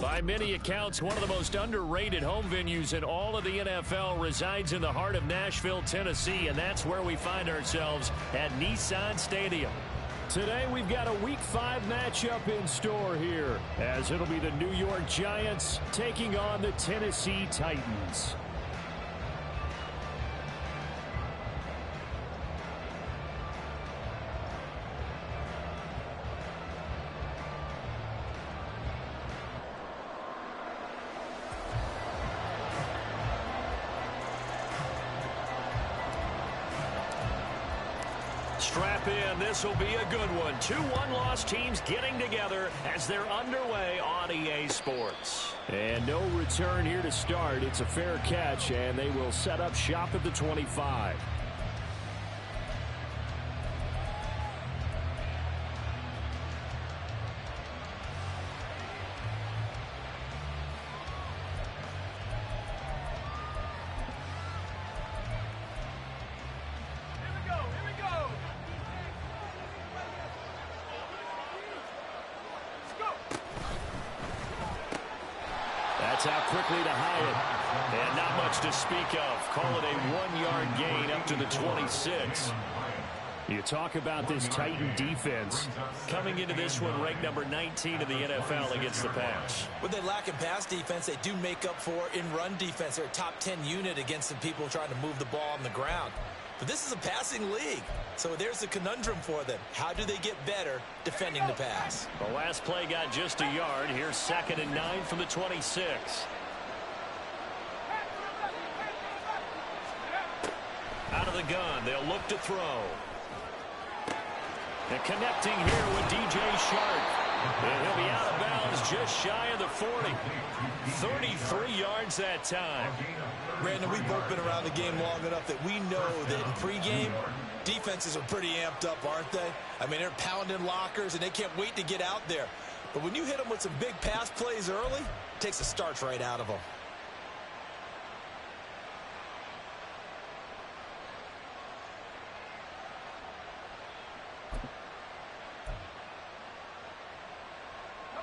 By many accounts, one of the most underrated home venues in all of the NFL resides in the heart of Nashville, Tennessee, and that's where we find ourselves at Nissan Stadium. Today, we've got a Week 5 matchup in store here, as it'll be the New York Giants taking on the Tennessee Titans. Strap in. This will be a good one. 2 one-loss teams getting together as they're underway on EA Sports. And no return here to start. It's a fair catch, and they will set up shop at the 25. That's out quickly to Hyatt. And not much to speak of. Call it a 1-yard gain up to the 26. You talk about this Titan defense. Coming into this one, ranked number 19 in the NFL against the pass. What they lack in pass defense, they do make up for in run defense. They're a top 10 unit against the people trying to move the ball on the ground. But this is a passing league. So there's a conundrum for them. How do they get better defending the pass? The last play got just a yard. Here's 2nd and 9 from the 26. Out of the gun, they'll look to throw. And connecting here with DJ Shark. And he'll be out of bounds just shy of the 40. 33 yards that time. Brandon, we've both been around the game long enough that we know that in pregame, defenses are pretty amped up, aren't they? I mean, they're pounding lockers, and they can't wait to get out there. But when you hit them with some big pass plays early, it takes the starch right out of them.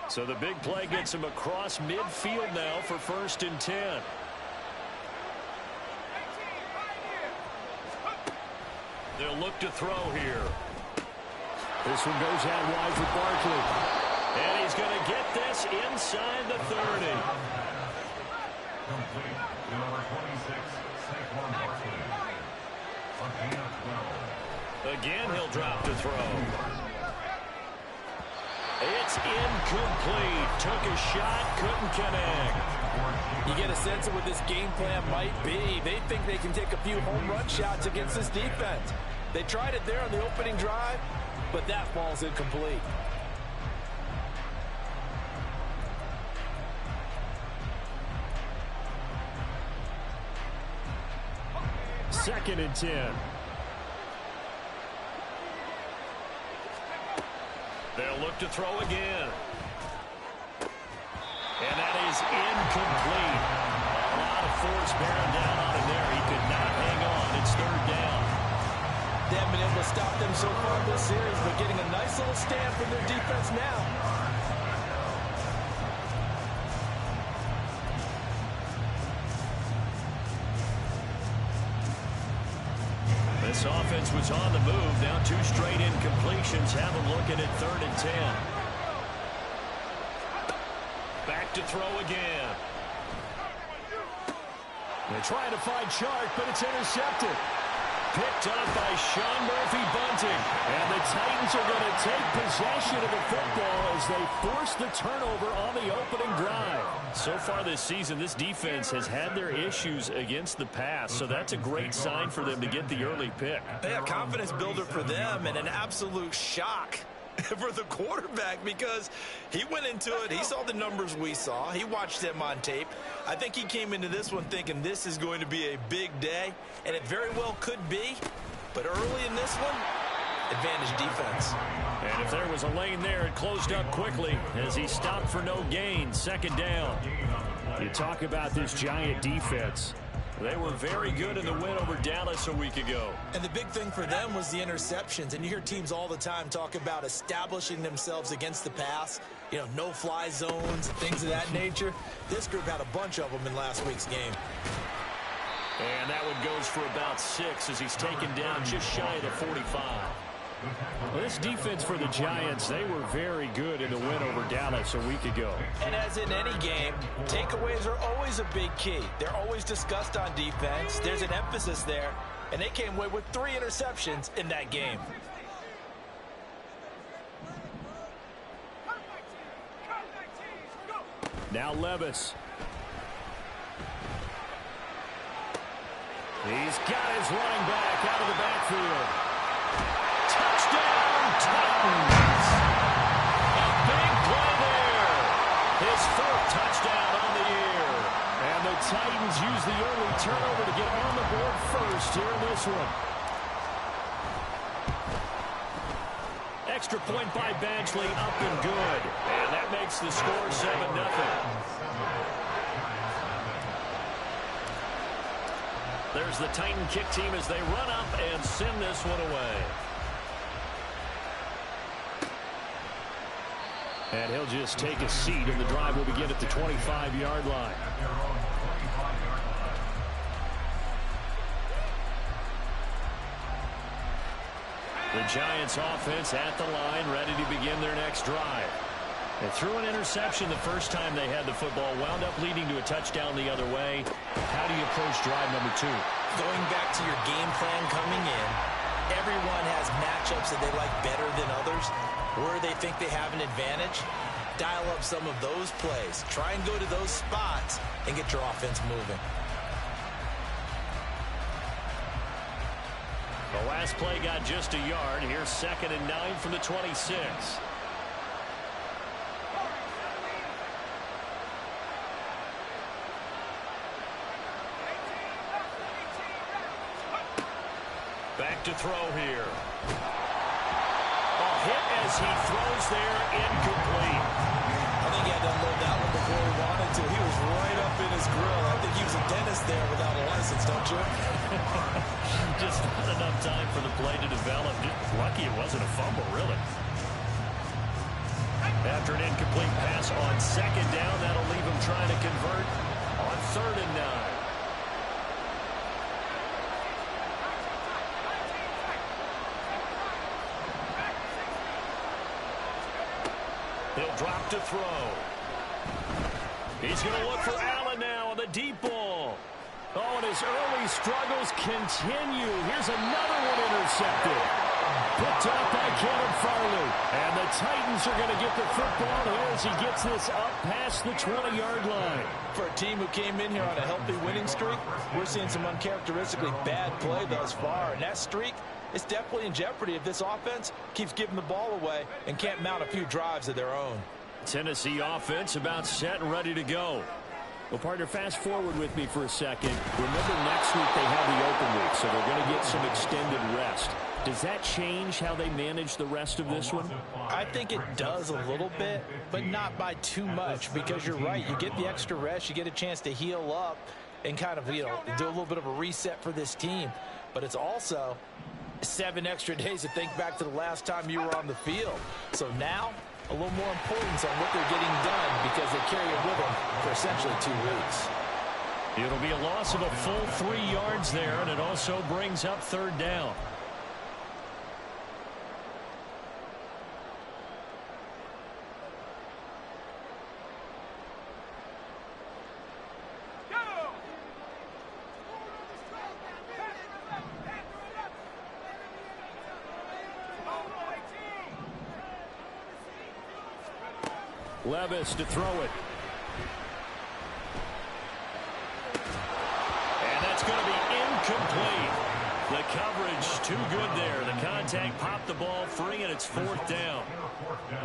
So the big play gets him across midfield now for 1st and 10. They'll look to throw here. This one goes out wide for Barkley. And he's going to get this inside the 30. Complete to number 26, Saquon Barkley. Again, he'll drop to throw. It's incomplete. Took a shot, couldn't connect. You get a sense of what this game plan might be. They think they can take a few home run shots against this defense. They tried it there on the opening drive, but that ball's incomplete. Second and 10. They'll look to throw again. And that is incomplete. A lot of force bearing down on him there. He could not hang on. It's 3rd down. They haven't been able to stop them so far this series, but getting a nice little stand from their defense now. This offense was on the move. Now 2 straight incompletions have them looking at 3rd and 10. Back to throw again. They're trying to find Shark, but it's intercepted. Picked up by Sean Murphy-Bunting. And the Titans are going to take possession of the football as they force the turnover on the opening drive. So far this season, this defense has had their issues against the pass, so that's a great sign for them to get the early pick. Yeah, confidence builder for them and an absolute shock for the quarterback because he went into it. He saw the numbers we saw. He watched them on tape. I think he came into this one thinking this is going to be a big day, and it very well could be. But early in this one, advantage defense. And if there was a lane there, it closed up quickly as he stopped for no gain. 2nd down. You talk about this Giant defense. They were very good in the win over Dallas a week ago. And the big thing for them was the interceptions. And you hear teams all the time talk about establishing themselves against the pass. no-fly zones and things of that nature. This group had a bunch of them in last week's game. And that one goes for about 6 as he's taken down just shy of the 45. Well, this defense for the Giants, they were very good in the win over Dallas a week ago. And as in any game, takeaways are always a big key. They're always discussed on defense. There's an emphasis there, and they came away with 3 interceptions in that game. Now Levis. He's got his running back out of the backfield. Touchdown, Titans! A big play there. His 4th touchdown on the year. And the Titans use the early turnover to get on the board first here in this one. Extra point by Badgley, up and good. And that makes the score 7-0. There's the Titan kick team as they run up and send this one away. And he'll just take a seat, and the drive will begin at the 25-yard line. The Giants offense at the line, ready to begin their next drive. They threw an interception the first time they had the football, wound up leading to a touchdown the other way. How do you approach drive number 2? Going back to your game plan coming in, everyone has matchups that they like better than others. Where they think they have an advantage, dial up some of those plays. Try and go to those spots and get your offense moving. The last play got just a yard. Here's 2nd and 9 from the 26. Back to throw here. A hit as he throws there, incomplete. I think he had to unload that one before he wanted to. He was right up in his grill. I think he was a dentist there without a license, don't you? Just not enough time for the play to develop. Just lucky it wasn't a fumble, really. After an incomplete pass on 2nd down, that'll leave him trying to convert on 3rd and 9. He'll drop to throw. He's going to look for Allen now on the deep ball. Oh, and his early struggles continue. Here's another one intercepted. Picked up by Caleb Farley. And the Titans are going to get the football here as he gets this up past the 20-yard line. For a team who came in here on a healthy winning streak, we're seeing some uncharacteristically bad play thus far. And that streak is definitely in jeopardy if this offense keeps giving the ball away and can't mount a few drives of their own. Tennessee offense about set and ready to go. Well, partner, fast forward with me for a second. Remember, next week they have the open week, so they're going to get some extended rest. Does that change how they manage the rest of this one? I think it does a little bit, but not by too much, because you're right. You get the extra rest, you get a chance to heal up and kind of, do a little bit of a reset for this team. But it's also 7 extra days to think back to the last time you were on the field. So now, a little more importance on what they're getting done because they carry it with them for essentially 2 weeks. It'll be a loss of a full 3 yards there, and it also brings up 3rd down. Levis to throw it. And that's going to be incomplete. The coverage too good there. The contact popped the ball free, and it's 4th down.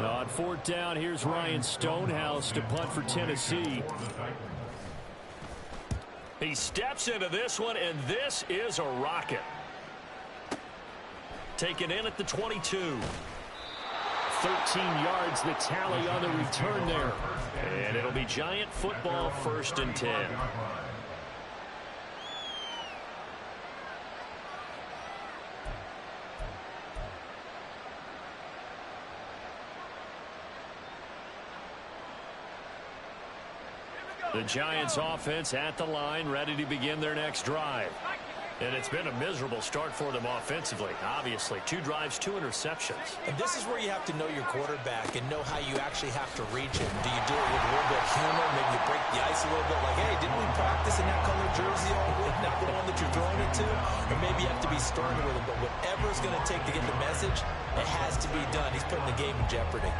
On 4th down, here's Ryan Stonehouse to punt for Tennessee. He steps into this one, and this is a rocket. Taken in at the 22. 13 yards the tally on the return there. And it'll be Giant football, 1st and 10. The Giants offense at the line, ready to begin their next drive. And it's been a miserable start for them offensively. Obviously, 2 drives, 2 interceptions. And this is where you have to know your quarterback and know how you actually have to reach him. Do you do it with a little bit of humor? Maybe you break the ice a little bit like, hey, didn't we practice in that color jersey all week? Not the one that you're throwing it to? Or maybe you have to be stern with him. But whatever it's going to take to get the message, it has to be done. He's putting the game in jeopardy.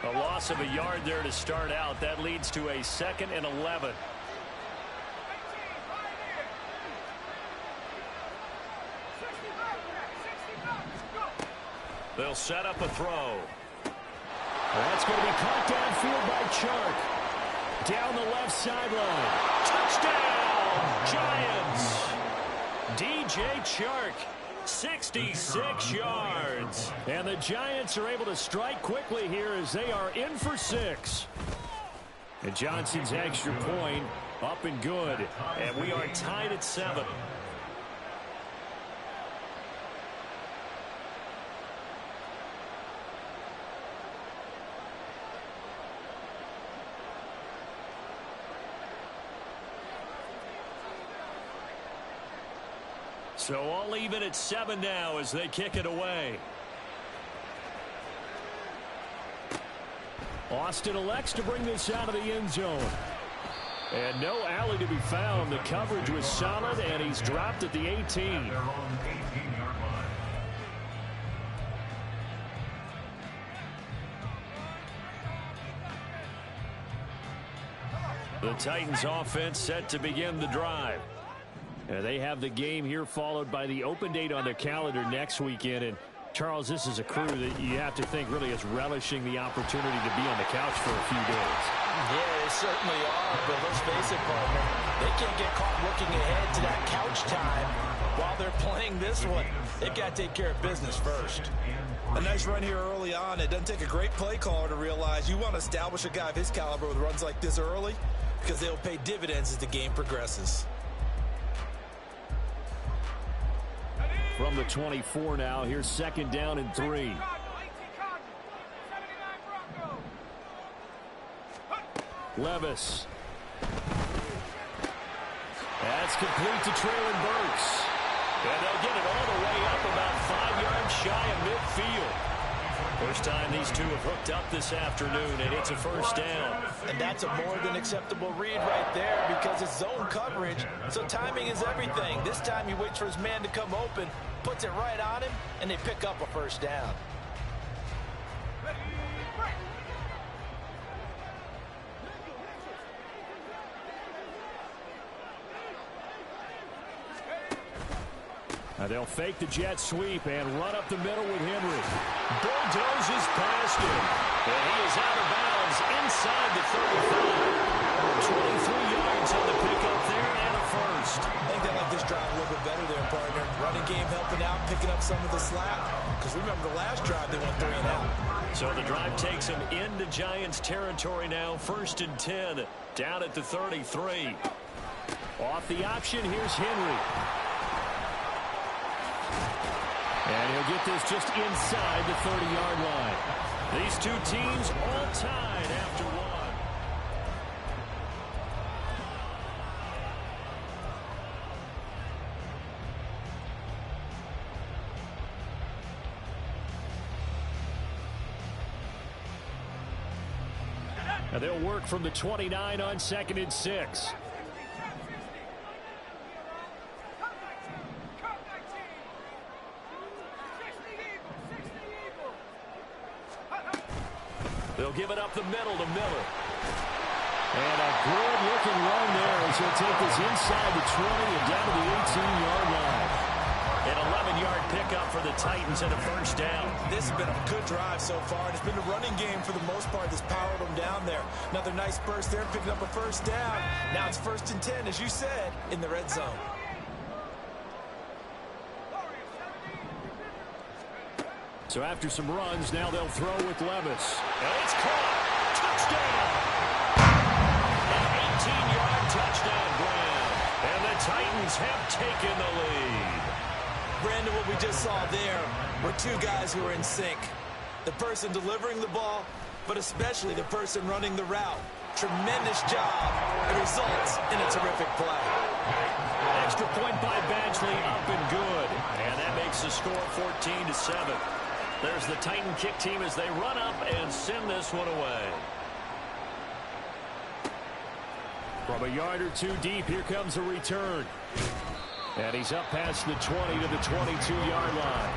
A loss of a yard there to start out. That leads to a 2nd and 11. They'll set up a throw. That's going to be caught downfield by Chark. Down the left sideline. Touchdown, Giants! DJ Chark. 66 yards. And the Giants are able to strike quickly here as they are in for 6. And Johnson's extra point up and good. And we are tied at 7. So all even at 7 now as they kick it away. Austin elects to bring this out of the end zone. And no alley to be found. The coverage was solid, and he's dropped at the 18. The Titans offense set to begin the drive. They have the game here followed by the open date on their calendar next weekend. And Charles, this is a crew that you have to think really is relishing the opportunity to be on the couch for a few days. Yeah, they certainly are. But let's face it, partner, they can't get caught looking ahead to that couch time while they're playing this one. They've got to take care of business first. A nice run here early on. It doesn't take a great play caller to realize you want to establish a guy of his caliber with runs like this early because they'll pay dividends as the game progresses. From the 24 now, here's 2nd down and 3. Levis. That's complete to Traylon Burks. And they'll get it all the way up about 5 yards shy of midfield. First time these two have hooked up this afternoon, and it's a first down. And that's a more than acceptable read right there because it's zone coverage, so timing is everything. This time he waits for his man to come open, puts it right on him, and they pick up a first down. Now they'll fake the jet sweep and run up the middle with Henry. Bulldozes past him. And he is out of bounds inside the 35. 23 yards on the pickup there and a first. I think they like this drive a little bit better there, partner. Running game helping out, picking up some of the slack. Because remember the last drive they went 3 and out. So the drive takes them into Giants territory now. 1st and 10 down at the 33. Off the option, here's Henry. And he'll get this just inside the 30-yard line. These two teams all tied after 1. Now they'll work from the 29 on 2nd and 6. They'll give it up the middle to Miller. And a good-looking run there as he'll take this inside the 20 and down to the 18-yard line. An 11-yard pickup for the Titans and a first down. This has been a good drive so far. It's been a running game for the most part that's powered them down there. Another nice burst there, picking up a first down. Now it's 1st and 10, as you said, in the red zone. So after some runs, now they'll throw with Levis. And it's caught. Touchdown. An 18-yard touchdown grab. And the Titans have taken the lead. Brandon, what we just saw there were two guys who are in sync. The person delivering the ball, but especially the person running the route. Tremendous job. It results in a terrific play. Extra point by Badgley, up and good. And that makes the score 14-7. There's the Titan kick team as they run up and send this one away. From a yard or two deep, here comes a return. And he's up past the 20 to the 22-yard line.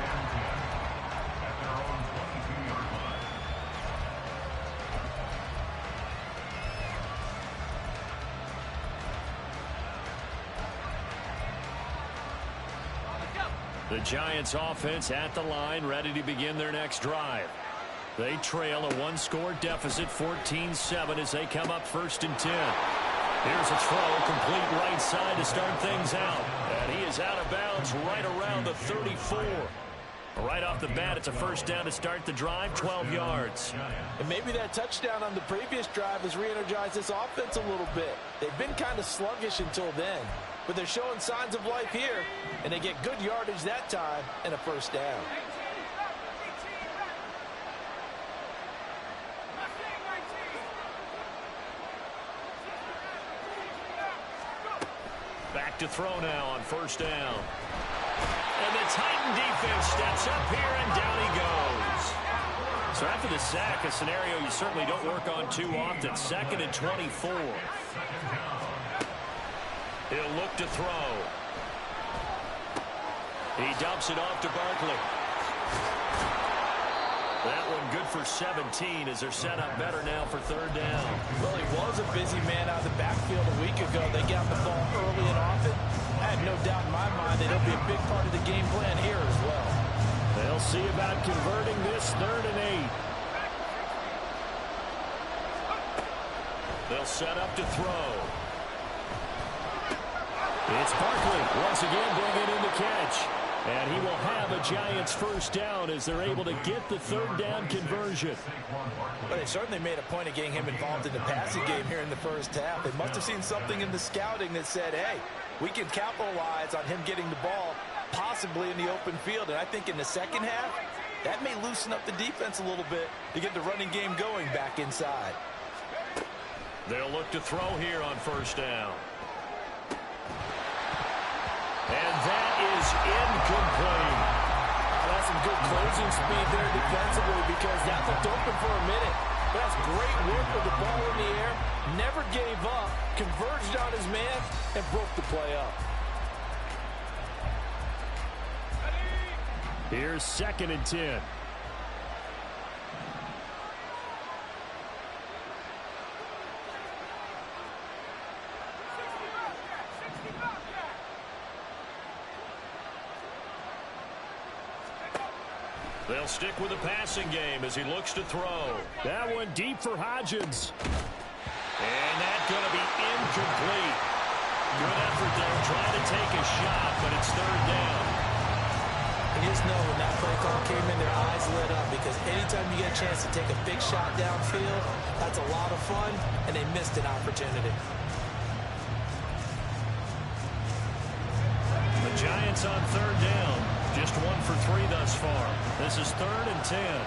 The Giants offense at the line, ready to begin their next drive. They trail a one-score deficit, 14-7, as they come up 1st and 10. Here's a throw, complete right side to start things out. And he is out of bounds right around the 34. Right off the bat, it's a first down to start the drive, 12 yards. And maybe that touchdown on the previous drive has re-energized this offense a little bit. They've been kind of sluggish until then, but they're showing signs of life here, and they get good yardage that time and a first down. Back to throw now on first down. And the Titan defense steps up here, and down he goes. So after the sack, a scenario you certainly don't work on too often. 2nd and 24. He'll look to throw. He dumps it off to Barkley. That one good for 17 as they're set up better now for 3rd down. Well, he was a busy man out of the backfield a week ago. They got the ball early and often. I have no doubt in my mind that he'll be a big part of the game plan here as well. They'll see about converting this 3rd and 8. They'll set up to throw. It's Barkley once again bringing in the catch. And he will have a Giants first down as they're able to get the 3rd down conversion. But they certainly made a point of getting him involved in the passing game here in the first half. They must have seen something in the scouting that said, hey, we can capitalize on him getting the ball possibly in the open field. And I think in the second half, that may loosen up the defense a little bit to get the running game going back inside. They'll look to throw here on first down. And that is incomplete. That's some good closing speed there defensively because that looked open for a minute. But that's great work with the ball in the air. Never gave up, converged on his man, and broke the play up. Here's 2nd and 10. They'll stick with the passing game as he looks to throw. That one deep for Hodgins. And that's going to be incomplete. Good effort there trying to take a shot, but it's 3rd down. You just know when that play call came in, their eyes lit up because anytime you get a chance to take a big shot downfield, that's a lot of fun, and they missed an opportunity. The Giants on 3rd down. Just 1 for 3 thus far. This is 3rd and 10.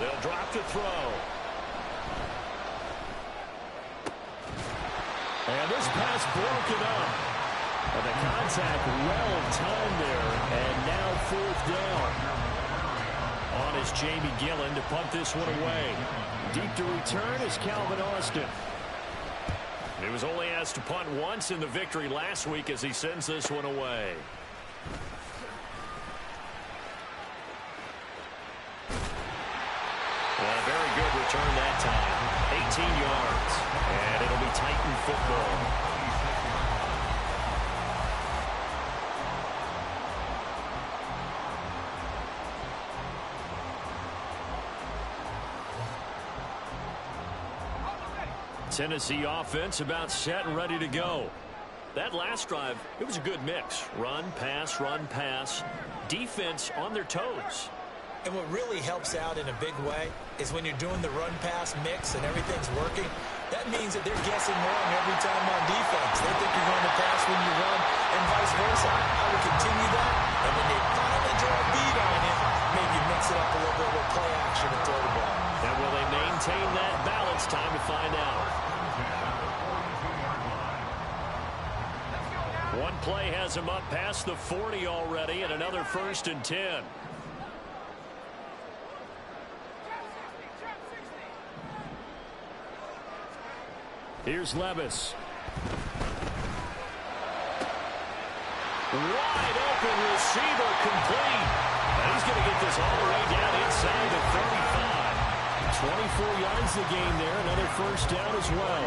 They'll drop to throw. And this pass broken up. And the contact well timed there. And now 4th down. On is Jamie Gillen to punt this one away. Deep to return is Calvin Austin. He was only asked to punt once in the victory last week as he sends this one away. A very good return that time. 18 yards. And it'll be Titan football. Tennessee offense about set and ready to go. That last drive, it was a good mix. Run, pass, run, pass. Defense on their toes. And what really helps out in a big way is when you're doing the run-pass mix and everything's working, that means that they're guessing wrong every time on defense. They think you're going to pass when you run, and One play has him up past the 40 already, and another 1st and 10. Here's Levis. Wide open receiver complete. And he's going to get this all the way down inside the 35. 24 yards the game there. Another 1st down as well.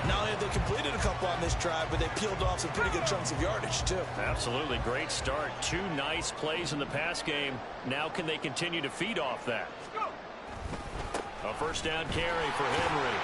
Not only have they completed a couple on this drive, but they peeled off some pretty good chunks of yardage, too. Absolutely. Great start. 2 nice plays in the pass game. Now can they continue to feed off that? A 1st down carry for Henry.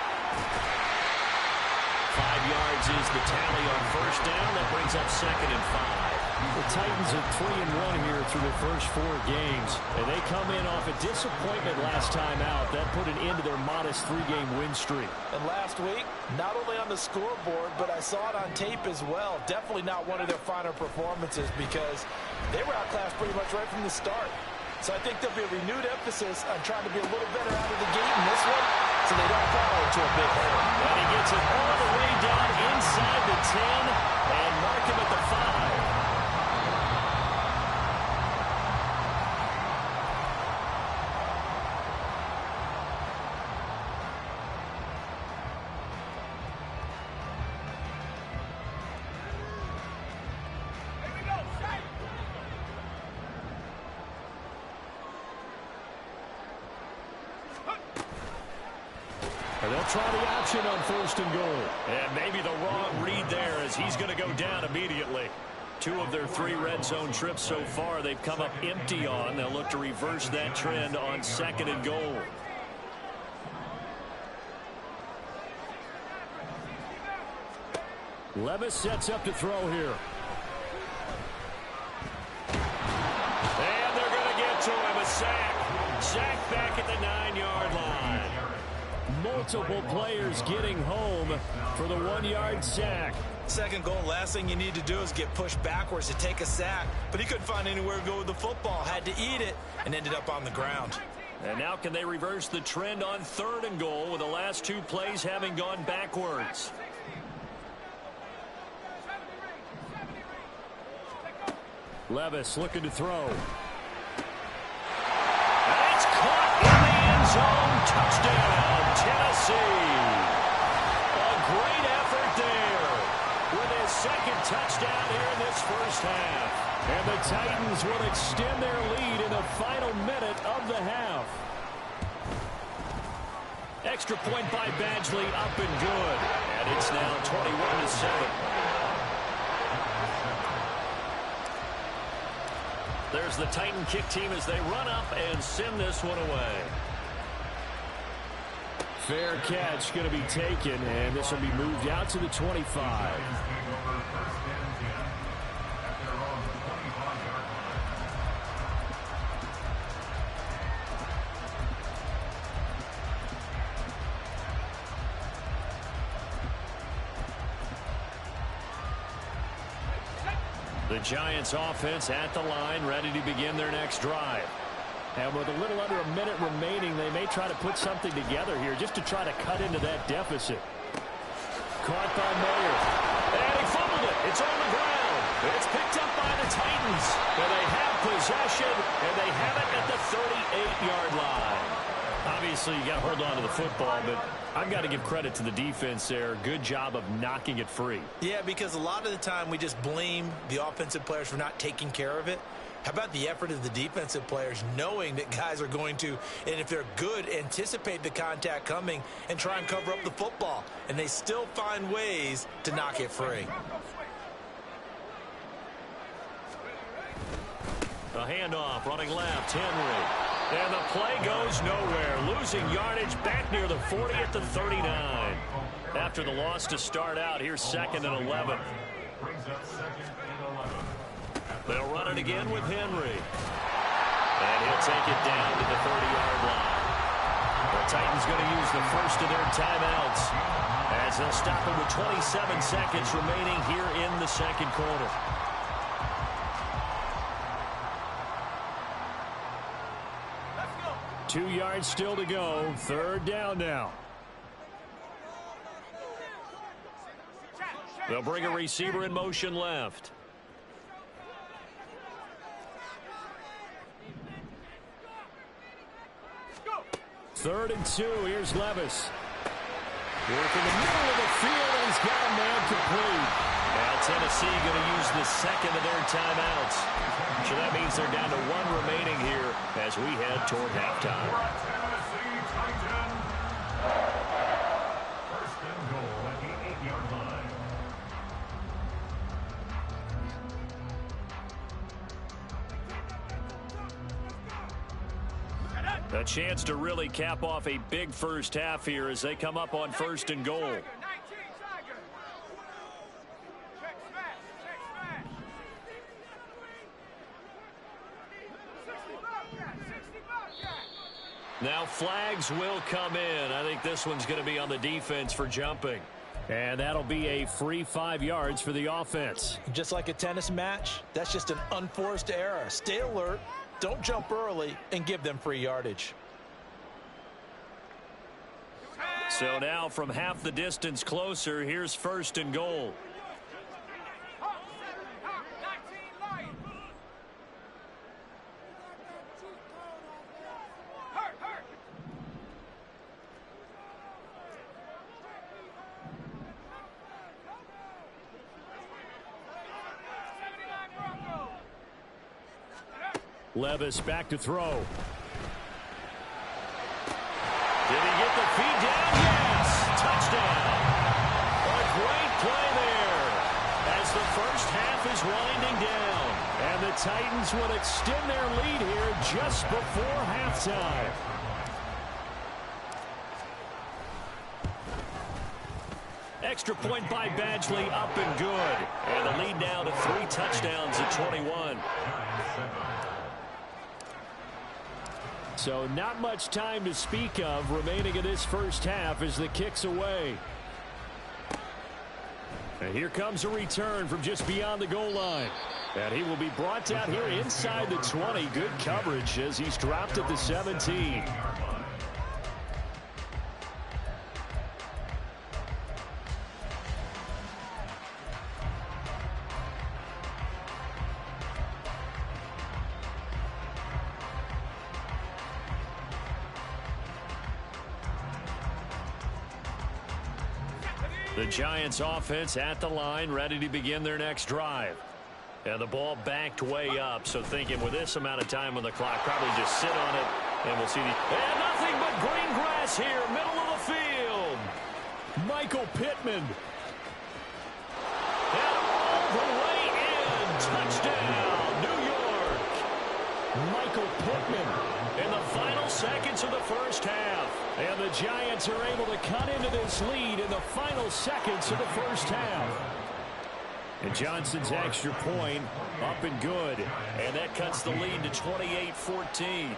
5 yards is the tally on 1st down. That brings up 2nd and 5. The Titans are 3-1 here through their first 4 games. And they come in off a disappointment last time out. That put an end to their modest 3-game win streak. And last week, not only on the scoreboard, but I saw it on tape as well. Definitely not one of their finer performances because they were outclassed pretty much right from the start. So I think there'll be a renewed emphasis on trying to be a little better out of the gate in this one so they don't fall into a big hole. And he gets it all the way down inside the 10 and mark him at the 5. They'll try the option on 1st and goal. And maybe the wrong read there as he's going to go down immediately. 2 of their 3 red zone trips so far they've come up empty on. They'll look to reverse that trend on 2nd and goal. Levis sets up to throw here. And they're going to get to him. A sack. Sack back at the 9-yard line. Multiple players getting home for the 1-yard sack. 2nd goal, last thing you need to do is get pushed backwards to take a sack. But he couldn't find anywhere to go with the football. Had to eat it and ended up on the ground. And now can they reverse the trend on 3rd and goal with the last 2 plays having gone backwards? Levis looking to throw. And it's caught in the end zone. Touchdown, Tennessee. A great effort there with his 2nd touchdown here in this 1st half. And the Titans will extend their lead in the final minute of the half. Extra point by Badgley, up and good. And it's now 21-7. There's the Titan kick team as they run up and send this one away. Fair catch going to be taken, and this will be moved out to the 25. The Giants offense at the line, ready to begin their next drive. And with a little under a minute remaining, they may try to put something together here just to try to cut into that deficit. Caught by Mayer. And he fumbled it. It's on the ground. It's picked up by the Titans. And they have possession, and they have it at the 38-yard line. Obviously, you got to hold on to the football, but I've got to give credit to the defense there. Good job of knocking it free. Yeah, because a lot of the time we just blame the offensive players for not taking care of it. How about the effort of the defensive players knowing that guys are going to, and if they're good, anticipate the contact coming and try and cover up the football. And they still find ways to knock it free. A handoff, running left, Henry. And the play goes nowhere. Losing yardage back near the 40 at the 39. After the loss to start out, here's 2nd and 11. They'll run it again with Henry. And he'll take it down to the 30-yard line. The Titans going to use the first of their timeouts as they'll stop it with 27 seconds remaining here in the 2nd quarter. Let's go. 2 yards still to go. 3rd down now. They'll bring a receiver in motion left. Third and 2. Here's Levis. Working the middle of the field, and he's got a man complete. Now Tennessee going to use the second of their timeouts. So that means they're down to 1 remaining here as we head toward halftime. Tennessee Titans. First and goal at the 8-yard line. A chance to really cap off a big first half here as they come up on first and goal. Now flags will come in. I think this one's going to be on the defense for jumping. And that'll be a free 5 yards for the offense. Just like a tennis match, that's just an unforced error. Stay alert, don't jump early, and give them free yardage. So now from half the distance closer, here's first and goal. Levis back to throw. Did he get the feed down? Yes! Touchdown! A great play there as the first half is winding down. And the Titans will extend their lead here just before halftime. Extra point by Badgley, up and good. And the lead now to 3 touchdowns at 21. So not much time to speak of remaining in this first half as the kick's away. And here comes a return from just beyond the goal line. And he will be brought down here inside the 20. Good coverage as he's dropped at the 17. The Giants offense at the line, ready to begin their next drive. And the ball backed way up, so thinking with this amount of time on the clock, probably just sit on it, and we'll see the... And nothing but green grass here, middle of the field. Michael Pittman. And all the way in. Touchdown, New York. Michael Pittman in the final seconds of the first half. And the Giants are able to cut into this lead in the final seconds of the first half. And Johnson's extra point up and good. And that cuts the lead to 28-14.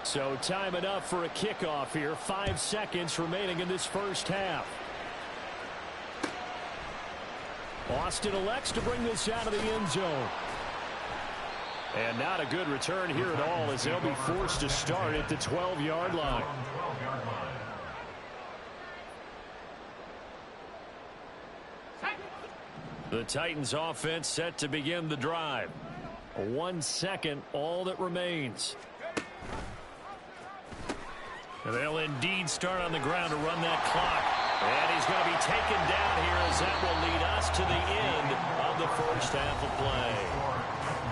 So time enough for a kickoff here. 5 seconds remaining in this first half. Austin elects to bring this out of the end zone. And not a good return here at all as they'll be forced to start at the 12-yard line. The Titans offense set to begin the drive. 1 second, all that remains. And they'll indeed start on the ground to run that clock. And he's going to be taken down here as that will lead us to the end of the first half of play.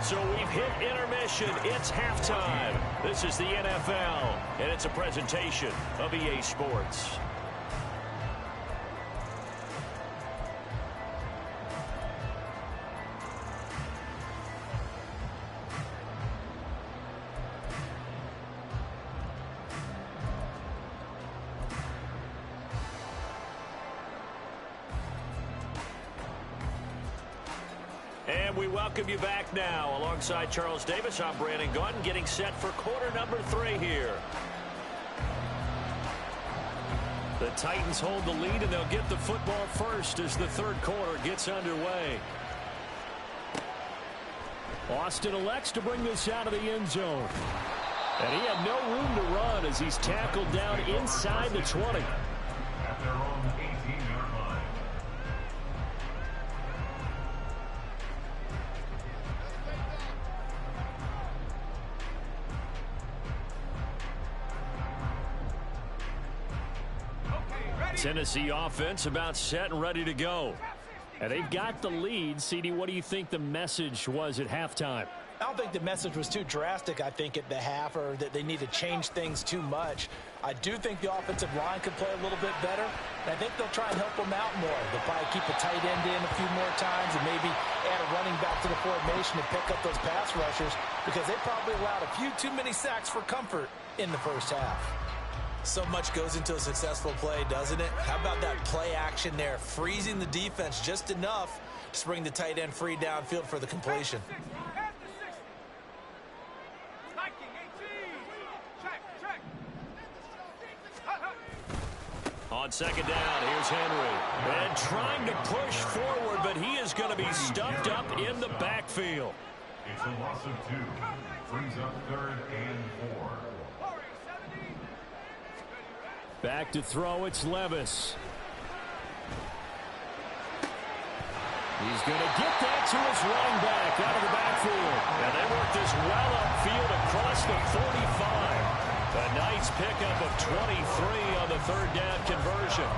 So we've hit intermission. It's halftime. This is the NFL, and it's a presentation of EA Sports. And we welcome you back now. Alongside Charles Davis, I'm Brandon Gunn, getting set for quarter number 3 here. The Titans hold the lead, and they'll get the football first as the third quarter gets underway. Austin elects to bring this out of the end zone. And he had no room to run as he's tackled down inside the 20. At their own 18-yard line. Tennessee offense about set and ready to go. And they've got the lead. CD, what do you think the message was at halftime? I don't think the message was too drastic, I think, at the half, or that they need to change things too much. I do think the offensive line could play a little bit better, and I think they'll try and help them out more. They'll probably keep a tight end in a few more times and maybe add a running back to the formation to pick up those pass rushers, because they probably allowed a few too many sacks for comfort in the first half. So much goes into a successful play, doesn't it? How about that play action there, freezing the defense just enough to bring the tight end free downfield for the completion. On second down, here's Henry. And trying to push forward, but he is going to be stuffed up in the backfield. It's a loss of 2. Brings up 3rd and 4. Back to throw, it's Levis. He's going to get that to his running back out of the backfield. And they work this well upfield across the 45. A nice pickup of 23 on the third down conversion.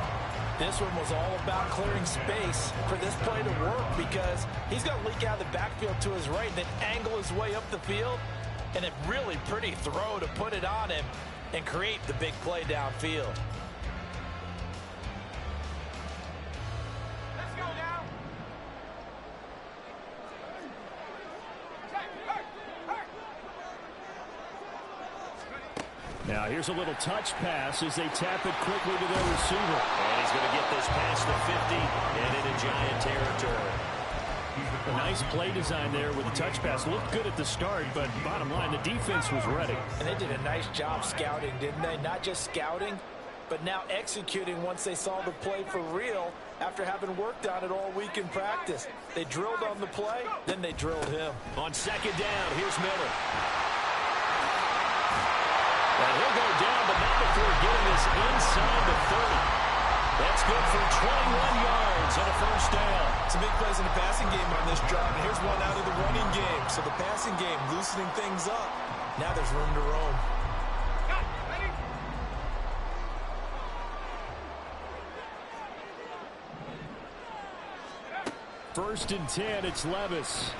This one was all about clearing space for this play to work, because he's going to leak out of the backfield to his right and then angle his way up the field. And a really pretty throw to put it on him and create the big play downfield. Let's go now. Now here's a little touch pass as they tap it quickly to their receiver. And he's going to get this past the 50 and into Giant territory. A nice play design there with the touch pass. Looked good at the start, but bottom line, the defense was ready. And they did a nice job scouting, didn't they? Not just scouting, but now executing once they saw the play for real after having worked on it all week in practice. They drilled on the play, then they drilled him. On second down, here's Miller. And he'll go down, but not before getting this inside the 30. That's good for 21 yards and a first down. Some big plays in the passing game on this drive, and here's one out of the running game. So the passing game loosening things up. Now there's room to roam. First and 10, it's Levis.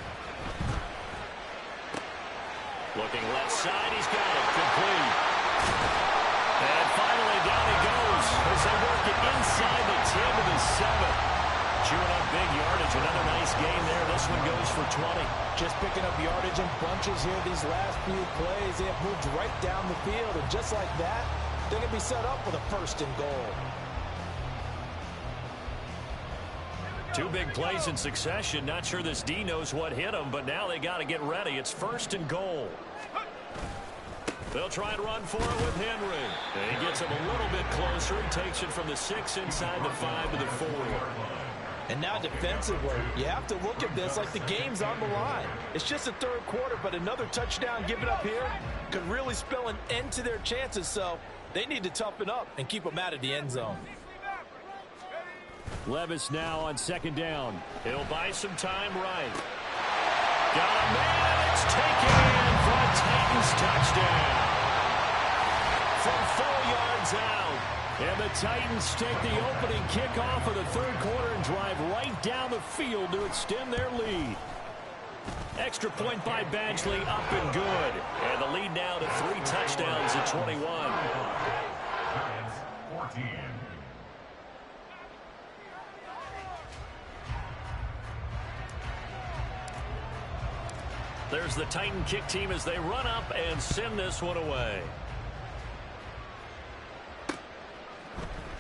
Looking left side, he's got it. Complete. And finally down he goes as they work it inside the 10 to the 7. Chewing up big yardage. Another nice gain there. This one goes for 20. Just picking up yardage in bunches here these last few plays. They have moved right down the field, and just like that, they're going to be set up with a first and goal. Two big plays in succession. Not sure this D knows what hit him, but now they got to get ready. It's first and goal. They'll try and run for it with Henry. And he gets him a little bit closer. He takes it from the 6 inside the 5 to the 4. And now defensively, you have to look at this like the game's on the line. It's just the third quarter, but another touchdown given up here could really spell an end to their chances. So they need to toughen up and keep them out of the end zone. Levis now on second down. He'll buy some time right. Got a man. It's taken in for a Titans touchdown. From 4 yards out. And the Titans take the opening kickoff of the third quarter and drive right down the field to extend their lead. Extra point by Badgley, up and good. And the lead now to 3 touchdowns at 21. Giants 14. There's the Titan kick team as they run up and send this one away.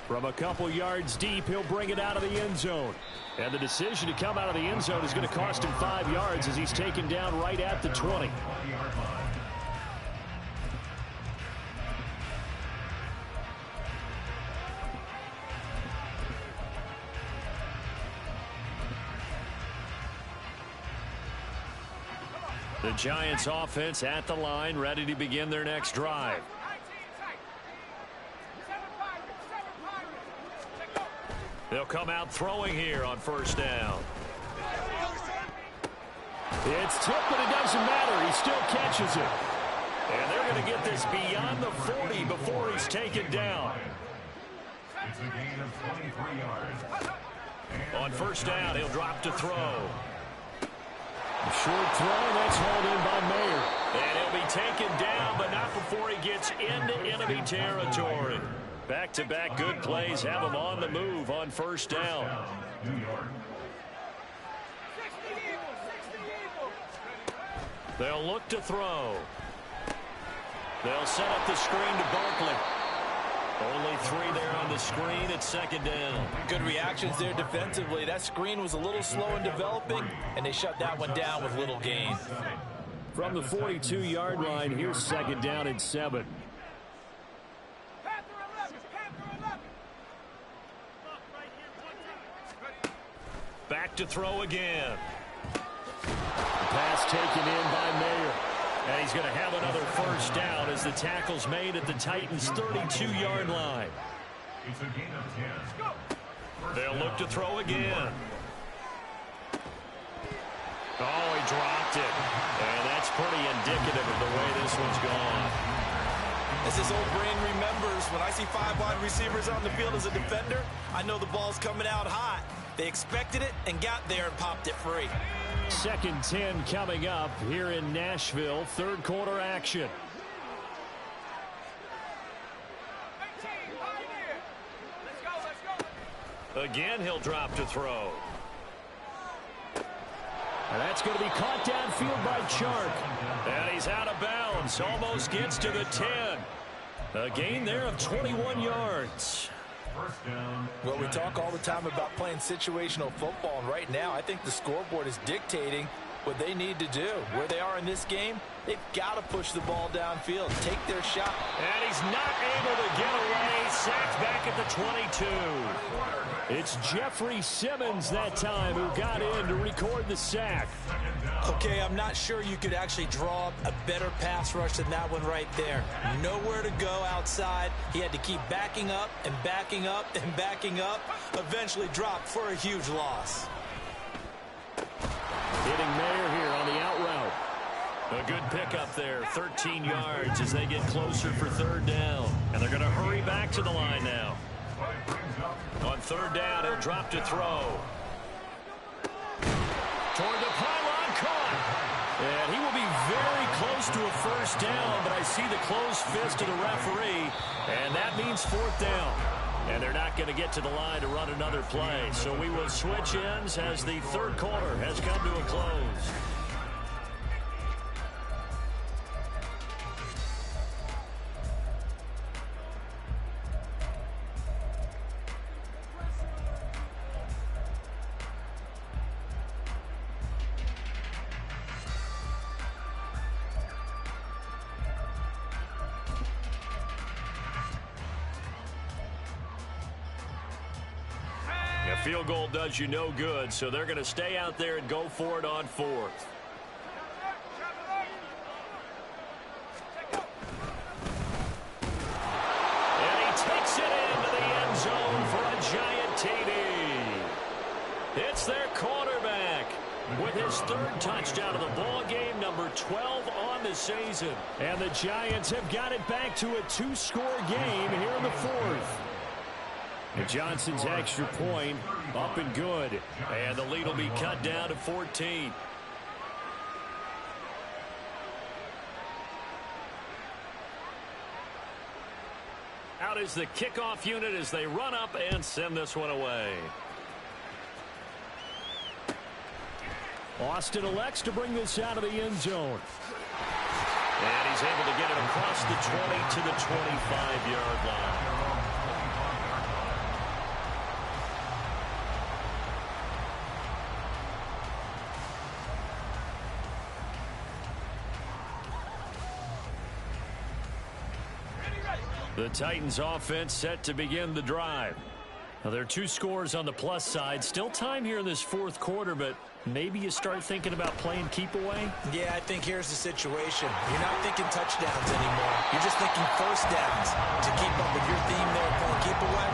From a couple yards deep, he'll bring it out of the end zone. And the decision to come out of the end zone is going to cost him 5 yards as he's taken down right at the 20. The Giants offense at the line, ready to begin their next drive. They'll come out throwing here on first down. It's tipped, but it doesn't matter. He still catches it. And they're going to get this beyond the 40 before he's taken down. It's a gain of 23 yards. On first down, he'll drop to throw. A short throw, that's hauled in by Mayer. And he'll be taken down, but not before he gets into enemy territory. Back-to-back good plays have him on the move on first down. New York. They'll look to throw. They'll set up the screen to Barkley. Only 3 there on the screen at second down. Good reactions there defensively. That screen was a little slow in developing, and they shut that one down with little gain. From the 42-yard line, here's second down and 7. Back to throw again. Pass taken in by Mayer. And he's going to have another first down as the tackle's made at the Titans' 32-yard line. It's a gain of 10. They'll look to throw again. Oh, he dropped it. And that's pretty indicative of the way this one's gone. As his old brain remembers, when I see 5 wide receivers on the field as a defender, I know the ball's coming out hot. They expected it and got there and popped it free. Second 10 coming up here in Nashville. Third quarter action. Again, he'll drop to throw. And that's going to be caught downfield by Chark. And he's out of bounds. Almost gets to the 10. A gain there of 21 yards. Well, we talk all the time about playing situational football, and right now I think the scoreboard is dictating what they need to do. Where they are in this game, they've got to push the ball downfield, take their shot. And he's not able to get away. Sacked back at the 22. It's Jeffrey Simmons that time who got in to record the sack. Okay, I'm not sure you could actually draw up a better pass rush than that one right there. Nowhere to go outside. He had to keep backing up and backing up and backing up. Eventually dropped for a huge loss. Hitting Mayer here on the out route. A good pickup there, 13 yards as they get closer for third down. And they're going to hurry back to the line now. On third down, he'll drop to throw. Toward the pylon, caught. And he will be very close to a first down, but I see the closed fist of the referee, and that means fourth down. And they're not going to get to the line to run another play. So we will switch ends as the third quarter has come to a close. Field goal does you no good, so they're going to stay out there and go for it on fourth. And he takes it into the end zone for a giant TD. It's their quarterback with his third touchdown of the ball game, number 12 on the season. And the Giants have got it back to a 2-score game here in the fourth. And Johnson's extra point up and good. And the lead will be cut down to 14. Out is the kickoff unit as they run up and send this one away. Austin elects to bring this out of the end zone. And he's able to get it across the 20 to the 25-yard line. The Titans offense set to begin the drive. Well, there are two scores on the plus side. Still time here in this fourth quarter, but maybe you start thinking about playing keep away? Yeah, I think here's the situation. You're not thinking touchdowns anymore. You're just thinking first downs. To keep up with your theme there, playing keep away,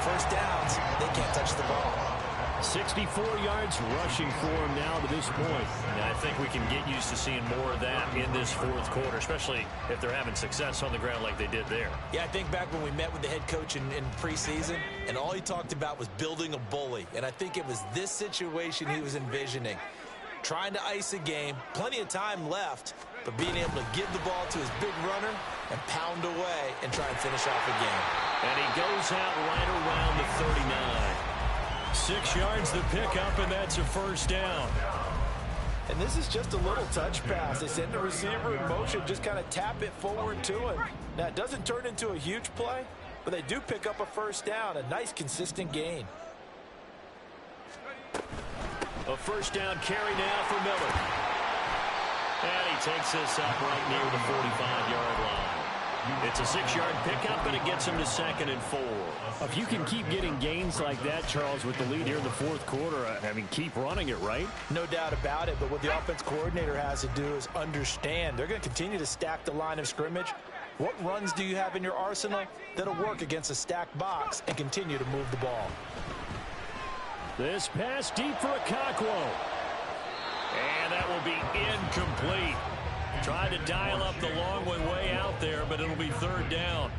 first downs, they can't touch the ball. 64 yards rushing for him now to this point. And I think we can get used to seeing more of that in this fourth quarter, especially if they're having success on the ground like they did there. Yeah, I think back when we met with the head coach in preseason, and all he talked about was building a bully. And I think it was this situation he was envisioning. Trying to ice a game, plenty of time left, but being able to give the ball to his big runner and pound away and try and finish off a game. And he goes out right around the 39. 6 yards the pickup, and that's a first down. And this is just a little touch pass. They send the receiver in motion, just kind of tap it forward to him. Now, it doesn't turn into a huge play, but they do pick up a first down, a nice, consistent gain. A first down carry now for Miller. And he takes this up right near the 45-yard line. It's a 6-yard pickup, and it gets him to 2nd and 4. If you can keep getting gains like that, Charles, with the lead here in the fourth quarter, I mean, keep running it, right? No doubt about it, but what the offense coordinator has to do is understand. They're going to continue to stack the line of scrimmage. What runs do you have in your arsenal that'll work against a stacked box and continue to move the ball? This pass deep for Okakwo. And that will be incomplete. Tried to dial up the long one way out there, but it'll be third down.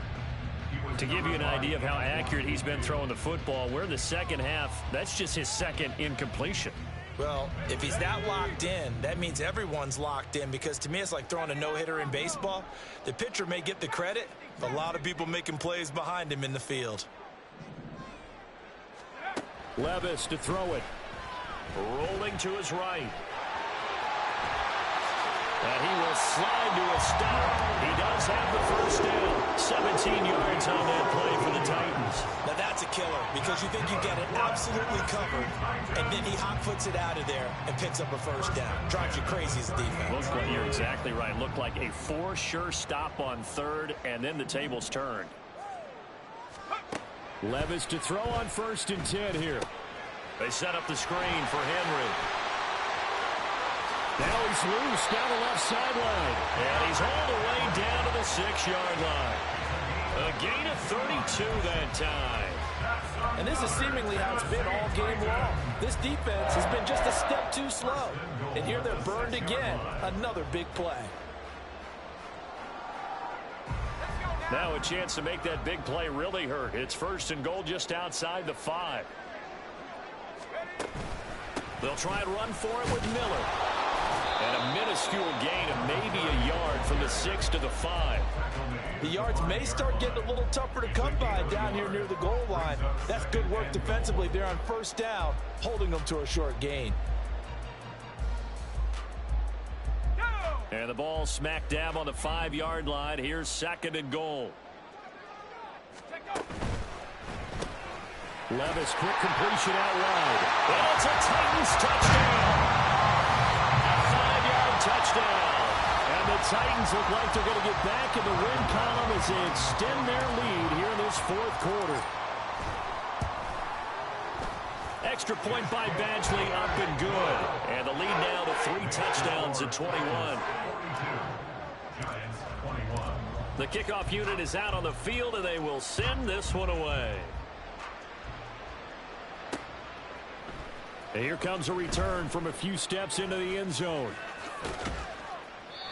To give you an idea of how accurate he's been throwing the football, we're in the second half. That's just his second incompletion. Well, if he's that locked in, that means everyone's locked in, because to me it's like throwing a no-hitter in baseball. The pitcher may get the credit, but a lot of people making plays behind him in the field. Levis to throw it. Rolling to his right. And he will slide to a stop. He does have the first down. 17 yards on that play for the Titans. Now that's a killer, because you think you get it absolutely covered, and then he hot-foots it out of there and picks up a first down. Drives you crazy as a defense. Looks like you're exactly right. Looked like a for-sure stop on third, and then the tables turned. Levis to throw on 1st and 10 here. They set up the screen for Henry. Now he's loose down the left sideline. And he's hauled away down to the 6-yard line. A gain of 32 that time. And this is seemingly how it's been all game long. This defense has been just a step too slow. And here they're burned again. Another big play. Now a chance to make that big play really hurt. It's 1st and goal just outside the 5. They'll try and run for it with Miller. And a minuscule gain of maybe a yard from the 6 to the 5. The yards may start getting a little tougher to come by down here near the goal line. That's good work defensively there on 1st down, holding them to a short gain. And the ball smack dab on the 5-yard line. Here's 2nd and goal. Levis, quick completion out wide. And it's a Titans touchdown. A 5-yard touchdown. And the Titans look like they're going to get back in the win column as they extend their lead here in this fourth quarter. Extra point by Badgley, up and good. And the lead now to 3 touchdowns at 21. The kickoff unit is out on the field, and they will send this one away. And here comes a return from a few steps into the end zone.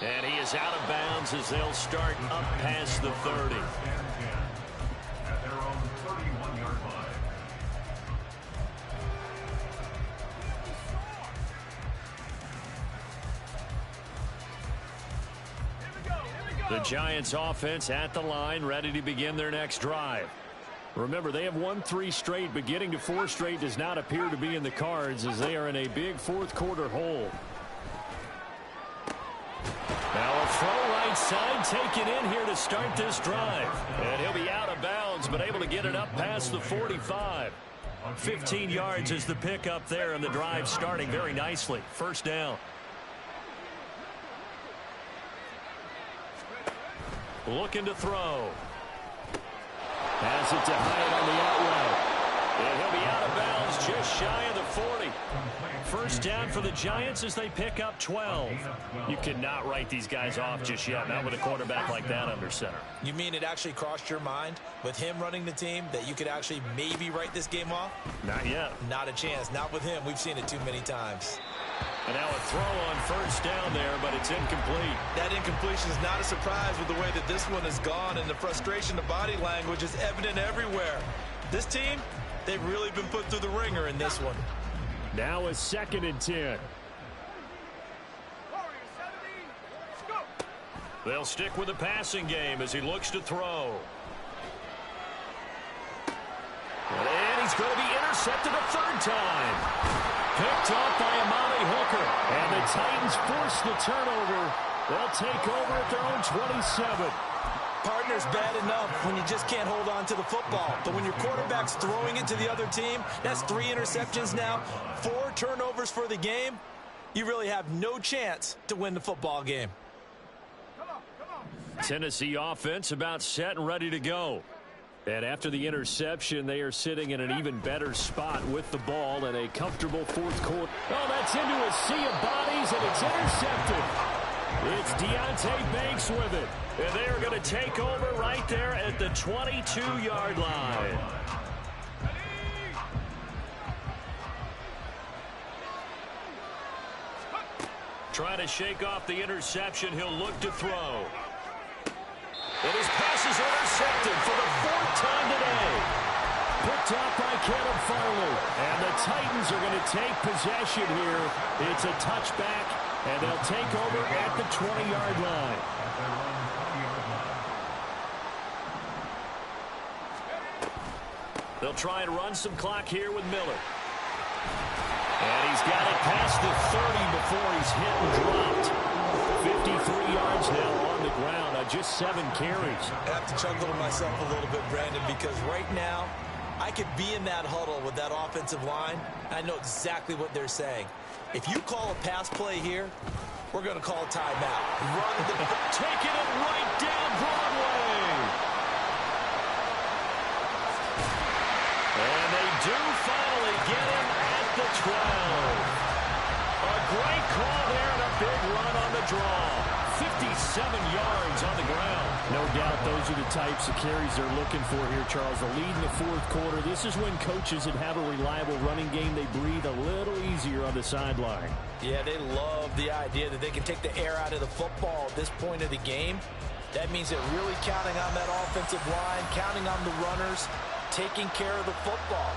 And he is out of bounds as they'll start up past the 30. At their own 31-yard line. The Giants offense at the line, ready to begin their next drive. Remember, they have won 3 straight, but getting to 4 straight does not appear to be in the cards as they are in a big fourth quarter hole. Now a throw right side taken in here to start this drive. And he'll be out of bounds, but able to get it up past the 45. 15 yards is the pickup there, and the drive starting very nicely. First down. Looking to throw. Has it to Hyatt on the out route. And he'll be out of bounds just shy of the 40. First down for the Giants as they pick up 12. You cannot write these guys off just yet, not with a quarterback like that under center. You mean it actually crossed your mind with him running the team that you could actually maybe write this game off? Not yet. Not a chance. Not with him. We've seen it too many times. And now a throw on first down there, but it's incomplete. That incompletion is not a surprise with the way that this one has gone, and the frustration, the body language is evident everywhere. This team, they've really been put through the ringer in this one. Now a 2nd and 10. They'll stick with the passing game as he looks to throw. And he's going to be intercepted a 3rd time. Picked off by Amari Hooker. And the Titans force the turnover. They'll take over at their own 27. Partner's bad enough when you just can't hold on to the football. But when your quarterback's throwing it to the other team, that's 3 interceptions now, 4 turnovers for the game. You really have no chance to win the football game. Tennessee offense about set and ready to go. And after the interception, they are sitting in an even better spot with the ball in a comfortable 4th quarter. Oh, that's into a sea of bodies, and it's intercepted. It's Deontay Banks with it. And they are going to take over right there at the 22-yard line. Trying to shake off the interception. He'll look to throw. And his pass is intercepted for the 4th time today. Picked off by Caleb Farley. And the Titans are going to take possession here. It's a touchback, and they'll take over at the 20-yard line. They'll try and run some clock here with Miller. And he's got it past the 30 before he's hit and dropped. 53 yards now on the ground on just 7 carries. I have to chuckle to myself a little bit, Brandon, because right now I could be in that huddle with that offensive line. I know exactly what they're saying. If you call a pass play here, we're going to call a timeout. Taking it right down Broadway. And they do finally get him at the 12. A great call there and a big run on the draw. 57 yards on the ground. No doubt those are the types of carries they're looking for here, Charles. The lead in the 4th quarter. This is when coaches that have a reliable running game, they breathe a little easier on the sideline. Yeah, they love the idea that they can take the air out of the football at this point of the game. That means they're really counting on that offensive line, counting on the runners, taking care of the football.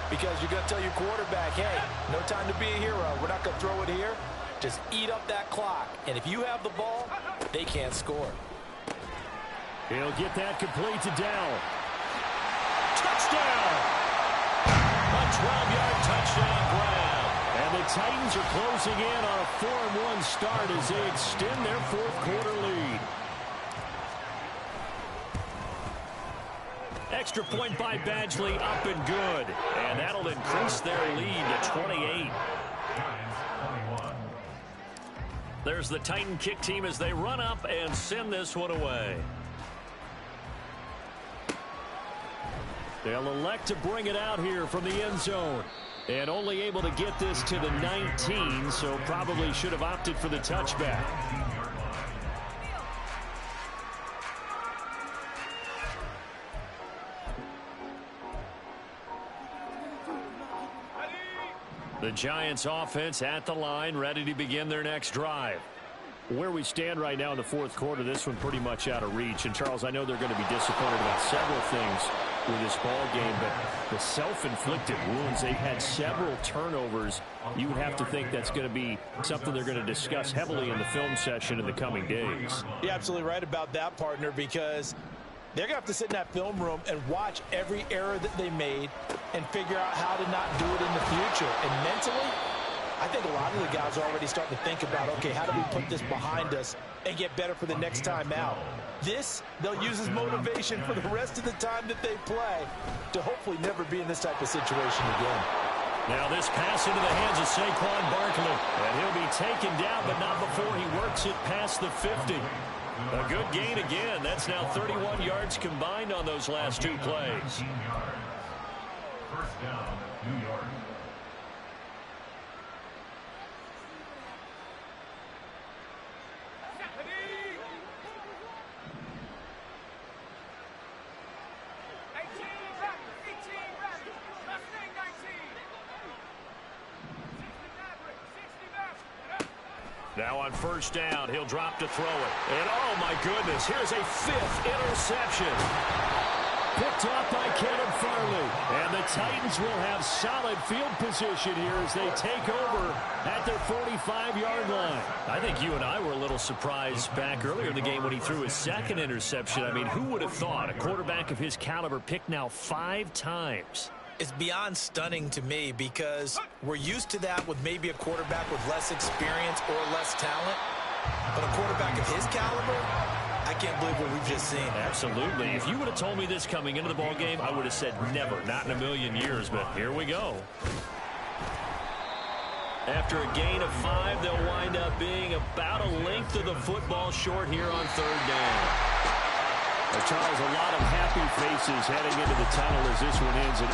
Because you're going to tell your quarterback, hey, no time to be a hero. We're not going to throw it here. Just eat up that clock. And if you have the ball, they can't score. He'll get that complete to Dell. Touchdown! A 12-yard touchdown grab. And the Titans are closing in on a 4-1 start as they extend their 4th quarter lead. Extra point by Badgley, up and good. And that'll increase their lead to 28. There's the Titan kick team as they run up and send this one away. They'll elect to bring it out here from the end zone. And only able to get this to the 19, so probably should have opted for the touchback. The Giants offense at the line, ready to begin their next drive. Where we stand right now in the 4th quarter, this one pretty much out of reach. And, Charles, I know they're going to be disappointed about several things with this ball game, but the self-inflicted wounds, they've had several turnovers. You would have to think that's going to be something they're going to discuss heavily in the film session in the coming days. You're absolutely right about that, partner, because they're going to have to sit in that film room and watch every error that they made and figure out how to not do it in the future. And mentally, I think a lot of the guys are already starting to think about, okay, how do we put this behind us and get better for the next time out? This, they'll use as motivation for the rest of the time that they play to hopefully never be in this type of situation again. Now this pass into the hands of Saquon Barkley. And he'll be taken down, but not before he works it past the 50. A good gain again. That's now 31 yards combined on those last 2 plays. First down, New York. Now on first down, he'll drop to throw it. And oh my goodness, here's a 5th interception. Picked off by Kevin Farley. And the Titans will have solid field position here as they take over at their 45-yard line. I think you and I were a little surprised back earlier in the game when he threw his 2nd interception. I mean, who would have thought a quarterback of his caliber picked now 5 times? It's beyond stunning to me because we're used to that with maybe a quarterback with less experience or less talent. But a quarterback of his caliber, I can't believe what we've just seen. Absolutely. If you would have told me this coming into the ball game, I would have said never, not in a million years. But here we go. After a gain of 5, they'll wind up being about a length of the football short here on 3rd down. Well, Charles, a lot of happy faces heading into the tunnel as this one ends. An